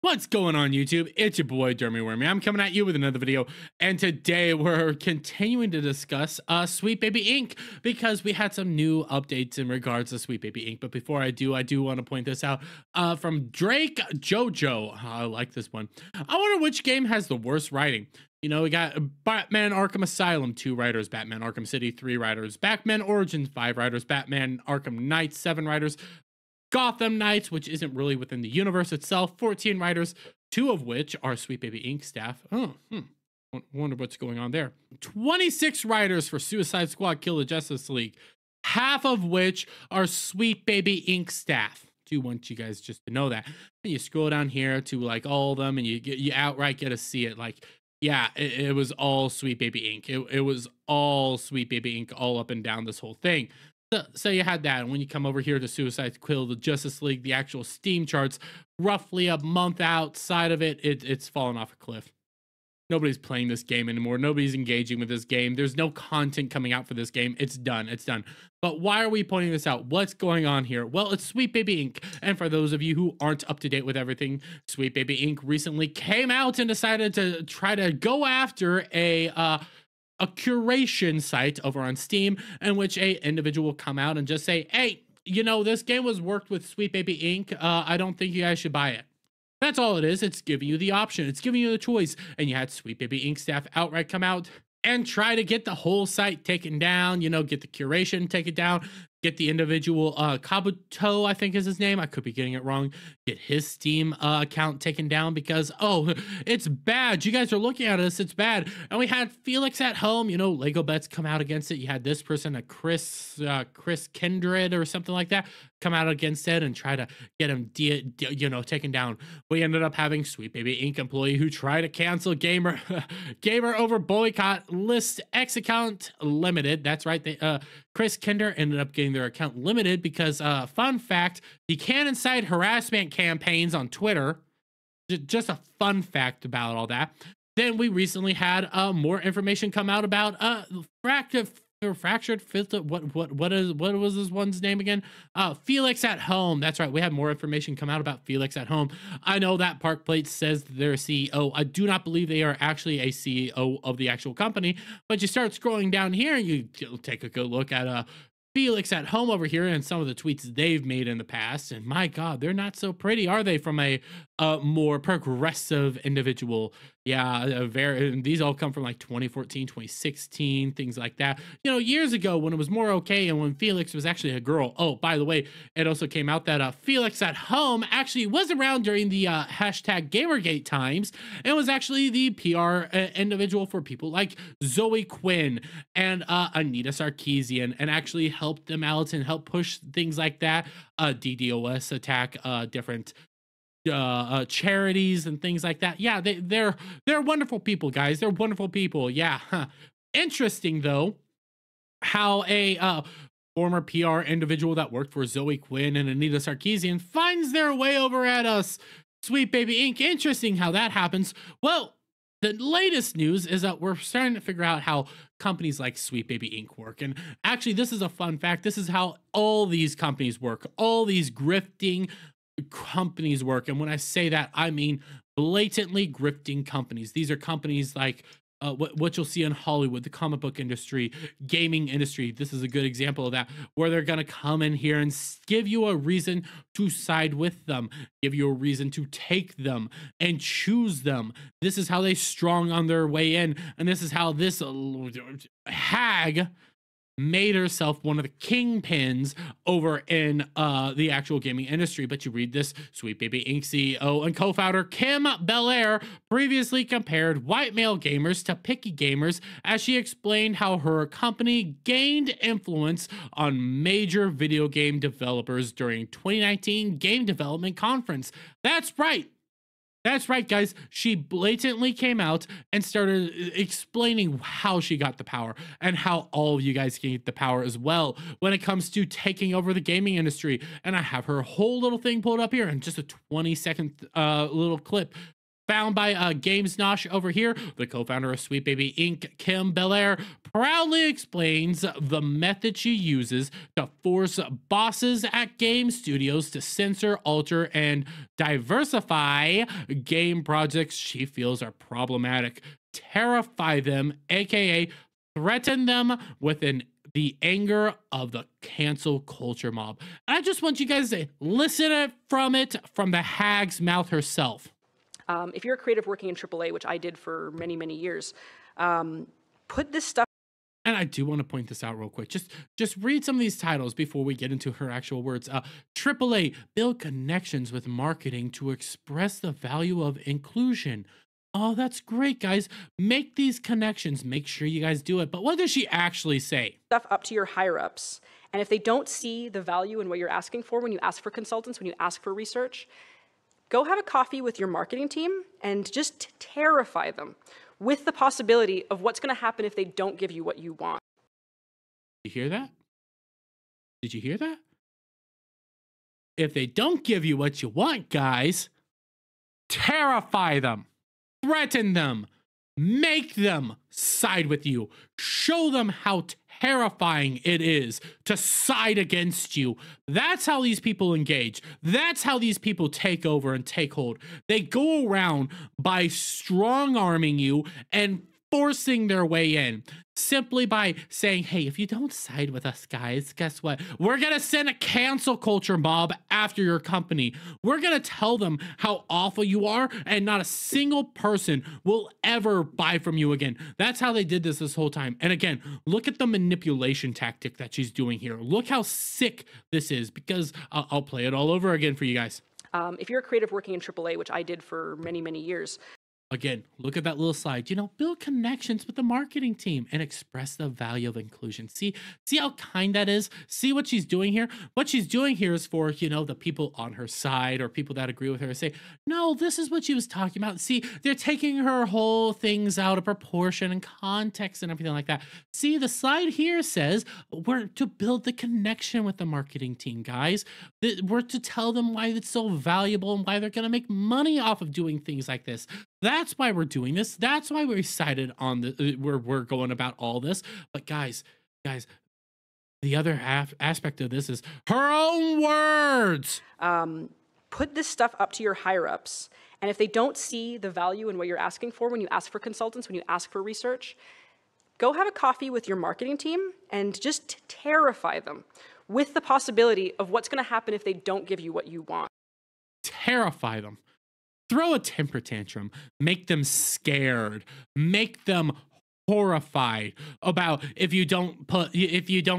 What's going on YouTube? It's your boy Dermy Wormy. I'm coming at you with another video, and today we're continuing to discuss Sweet Baby Inc. because we had some new updates in regards to Sweet Baby Inc. But before I do want to point this out from Drake Jojo. I like this one. I wonder which game has the worst writing. You know, we got Batman Arkham Asylum, 2 writers, Batman Arkham City, 3 writers, Batman Origins, 5 writers, Batman Arkham Knight, 7 writers, Gotham Knights, which isn't really within the universe itself, 14 writers, 2 of which are Sweet Baby Inc. staff. Wonder what's going on there. 26 writers for Suicide Squad Kill the Justice League, half of which are Sweet Baby Inc. staff. Do want you guys just to know that. And you scroll down here to like all of them, and you outright get to see it. Like, yeah, it was all Sweet Baby Inc. It was all Sweet Baby Inc. all up and down this whole thing. So you had that, and when you come over here to Suicide Kill the Justice League, the actual Steam charts, roughly a month outside of it, it's fallen off a cliff. Nobody's playing this game anymore. Nobody's engaging with this game. There's no content coming out for this game. It's done. It's done. But why are we pointing this out? What's going on here? Well, it's Sweet Baby Inc. And for those of you who aren't up to date with everything, Sweet Baby Inc. recently came out and decided to try to go after a curation site over on Steam, in which a individual will come out and just say, hey, you know, this game was worked with Sweet Baby Inc. I don't think you guys should buy it. That's all it is. It's giving you the option. It's giving you the choice. And you had Sweet Baby Inc. staff outright come out and try to get the whole site taken down, you know, get the curation taken down, get the individual Kabuto, I think is his name. I could be getting it wrong. Get his Steam account taken down because, oh, it's bad. You guys are looking at us. It's bad. And we had Felix at Home, you know, Lego Bets come out against it. You had this person, a Chris Kindred or something like that, come out against it and try to get him, taken down. We ended up having Sweet Baby Inc. employee who tried to cancel gamer over boycott list X account limited. That's right. They, Chris Kinder ended up getting their account limited because, fun fact, he can incite harassment campaigns on Twitter. Just a fun fact about all that. Then we recently had more information come out about fractured filter. What was this one's name again? Felix at Home. That's right. We had more information come out about Felix at Home. I know that Park Plate says they're a CEO. I do not believe they are actually a CEO of the actual company. But you start scrolling down here, and you take a good look at Felix at Home over here and some of the tweets they've made in the past, and my God, they're not so pretty, are they? From a more progressive individual. Yeah, these all come from like 2014, 2016, things like that. You know, years ago when it was more okay and when Felix was actually a girl. Oh, by the way, it also came out that Felix at Home actually was around during the hashtag Gamergate times and was actually the PR individual for people like Zoe Quinn and Anita Sarkeesian, and actually helped them out and helped push things like that. DDoS attack, different charities and things like that. Yeah, they're wonderful people, guys. They're wonderful people. Yeah. Interesting though how a former PR individual that worked for Zoe Quinn and Anita Sarkeesian finds their way over at us Sweet Baby Inc. Interesting how that happens. Well, the latest news is that we're starting to figure out how companies like Sweet Baby Inc. work. And actually, this is a fun fact. This is how all these companies work. All these grifting companies work. And when I say that, I mean blatantly grifting companies. These are companies like what you'll see in Hollywood, the comic book industry, gaming industry. This is a good example of that, where they're going to come in here and give you a reason to side with them, give you a reason to take them and choose them. This is how they strong on their way in. And this is how this hag made herself one of the kingpins over in the actual gaming industry. But you read this, Sweet Baby Inc. CEO and co-founder Kim Belair previously compared white male gamers to picky gamers as she explained how her company gained influence on major video game developers during 2019 Game Development Conference. That's right. That's right, guys. She blatantly came out and started explaining how she got the power and how all of you guys can get the power as well when it comes to taking over the gaming industry. And I have her whole little thing pulled up here in just a 20-second little clip found by Games Nosh over here. The co-founder of Sweet Baby Inc., Kim Belair, proudly explains the method she uses to force bosses at game studios to censor, alter, and diversify game projects she feels are problematic, terrify them, aka threaten them with the anger of the cancel culture mob. And I just want you guys to listen from the hag's mouth herself. If you're a creative working in AAA, which I did for many, many years, put this stuff. And I do want to point this out real quick. Just read some of these titles before we get into her actual words. AAA, build connections with marketing to express the value of inclusion. Oh, that's great, guys. Make these connections. Make sure you guys do it. But what does she actually say? Stuff up to your higher ups. And if they don't see the value in what you're asking for when you ask for consultants, when you ask for research, go have a coffee with your marketing team and just terrify them with the possibility of what's going to happen if they don't give you what you want. Did you hear that? Did you hear that? If they don't give you what you want, guys, terrify them, threaten them, make them side with you, show them how terrifying it is to side against you. That's how these people engage. That's how these people take over and take hold. They go around by strong-arming you and forcing their way in simply by saying, hey, if you don't side with us, guys, guess what? We're going to send a cancel culture mob after your company. We're going to tell them how awful you are, and not a single person will ever buy from you again. That's how they did this whole time. And again, look at the manipulation tactic that she's doing here. Look how sick this is, because I'll play it all over again for you guys. If you're a creative working in AAA, which I did for many, many years, again, look at that little slide. You know, build connections with the marketing team and express the value of inclusion. See how kind that is? See what she's doing here? What she's doing here is for, you know, the people on her side or people that agree with her, say, no, this is what she was talking about. See, they're taking her whole things out of proportion and context and everything like that. See, the slide here says we're to build the connection with the marketing team, guys. We're to tell them why it's so valuable and why they're going to make money off of doing things like this. That's why we're doing this. That's why we're excited on the we're going about all this. But guys, the other aspect of this is her own words. Put this stuff up to your higher ups. And if they don't see the value in what you're asking for when you ask for consultants, when you ask for research, go have a coffee with your marketing team and just terrify them with the possibility of what's going to happen if they don't give you what you want. Terrify them. Throw a temper tantrum, make them scared, make them horrified about if you don't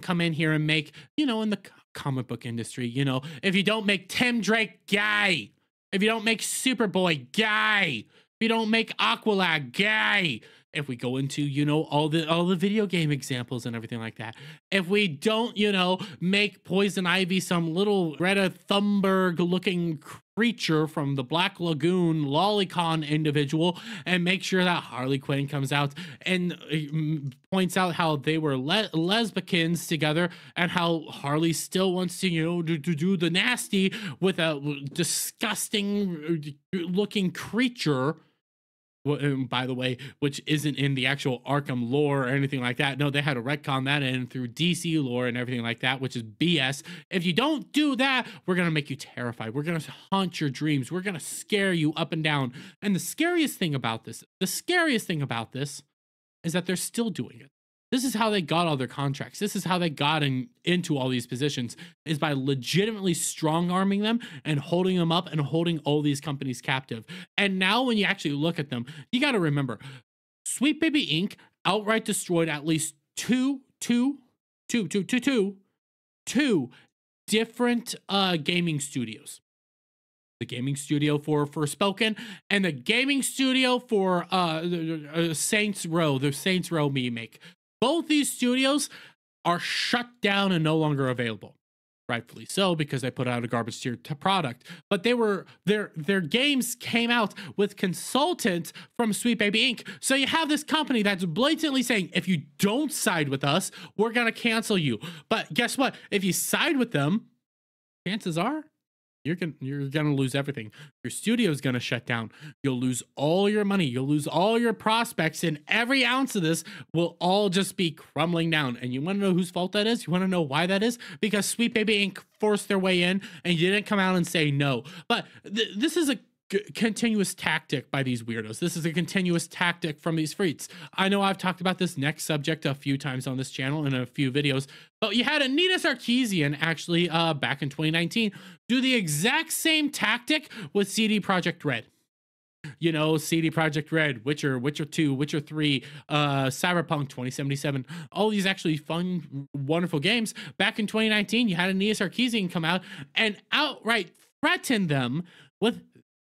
come in here and make, you know, in the comic book industry, you know, if you don't make Tim Drake gay, if you don't make Superboy gay, if you don't make Aqualad gay, if we go into, you know, all the video game examples and everything like that, if we don't, you know, make Poison Ivy some little Greta Thunberg looking creature from the Black Lagoon lolicon individual, and make sure that Harley Quinn comes out and points out how they were lesbicans together, and how Harley still wants to, you know, do the nasty with a disgusting looking creature. By the way, which isn't in the actual Arkham lore or anything like that. No, they had to retcon that in through DC lore and everything like that, which is BS. If you don't do that, we're going to make you terrified. We're going to haunt your dreams. We're going to scare you up and down. And the scariest thing about this is that they're still doing it. This is how they got all their contracts. This is how they got into all these positions, is by legitimately strong-arming them and holding them up and holding all these companies captive. And now when you actually look at them, you got to remember, Sweet Baby Inc. outright destroyed at least two different gaming studios. The gaming studio for Forspoken, and the gaming studio for Saints Row, the Saints Row remake. Both these studios are shut down and no longer available. Rightfully so, because they put out a garbage tier product. But their games came out with consultants from Sweet Baby Inc. So you have this company that's blatantly saying, if you don't side with us, we're gonna cancel you. But guess what? If you side with them, chances are you're gonna lose everything. Your studio's gonna shut down. You'll lose all your money. You'll lose all your prospects, and every ounce of this will all just be crumbling down. And you want to know whose fault that is? You want to know why that is? Because Sweet Baby Inc. forced their way in, and you didn't come out and say no. But this is a continuous tactic by these weirdos. This is a continuous tactic from these freaks. I know I've talked about this next subject a few times on this channel in a few videos, but you had Anita Sarkeesian actually back in 2019 do the exact same tactic with CD Projekt Red. You know, CD Projekt Red, Witcher 2, Witcher 3, Cyberpunk 2077, all these actually fun, wonderful games. Back in 2019, you had Anita Sarkeesian come out and outright threaten them with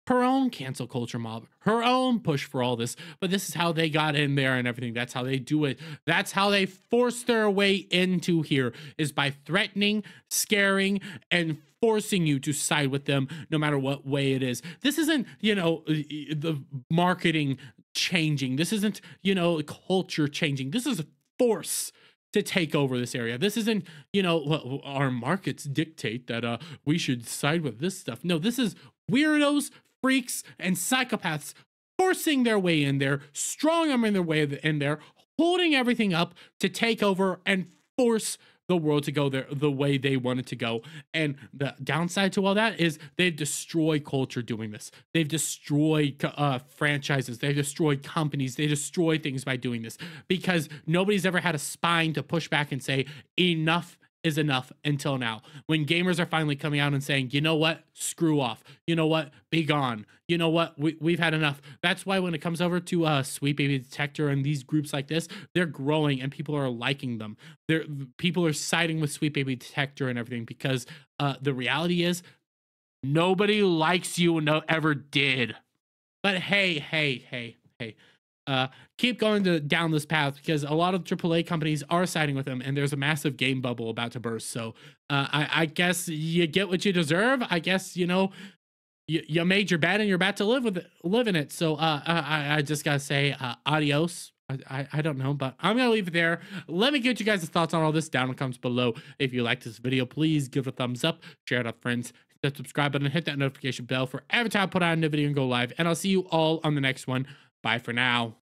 her own cancel culture mob, her own push for all this. But this is how they got in there and everything. That's how they do it. That's how they force their way into here, is by threatening, scaring, and forcing you to side with them no matter what way it is. This isn't, you know, the marketing changing. This isn't, you know, culture changing. This is a force to take over this area. This isn't, you know, our markets dictate that we should side with this stuff. No, this is weirdos, freaks, and psychopaths forcing their way in there, strong arming their way in there, holding everything up to take over and force the world to go there the way they want it to go. And the downside to all that is they've destroyed culture doing this. They've destroyed franchises. They've destroyed companies. They destroy things by doing this, because nobody's ever had a spine to push back and say enough is enough until now. When gamers are finally coming out and saying, you know what, screw off. You know what, be gone. You know what, we've had enough. That's why when it comes over to Sweet Baby Detector and these groups like this, they're growing and people are liking them. People are siding with Sweet Baby Detector and everything, because the reality is nobody likes you and ever did. But hey, keep going down this path, because a lot of AAA companies are siding with them, and there's a massive game bubble about to burst. So I guess you get what you deserve. I guess, you know, you made your bed and you're about to live in it. So I just gotta say adios. I don't know, but I'm gonna leave it there. Let me get you guys' thoughts on all this down in the comments below. If you like this video, please give it a thumbs up, share it with friends, hit that subscribe button, and hit that notification bell for every time I put out a new video and go live. And I'll see you all on the next one. Bye for now.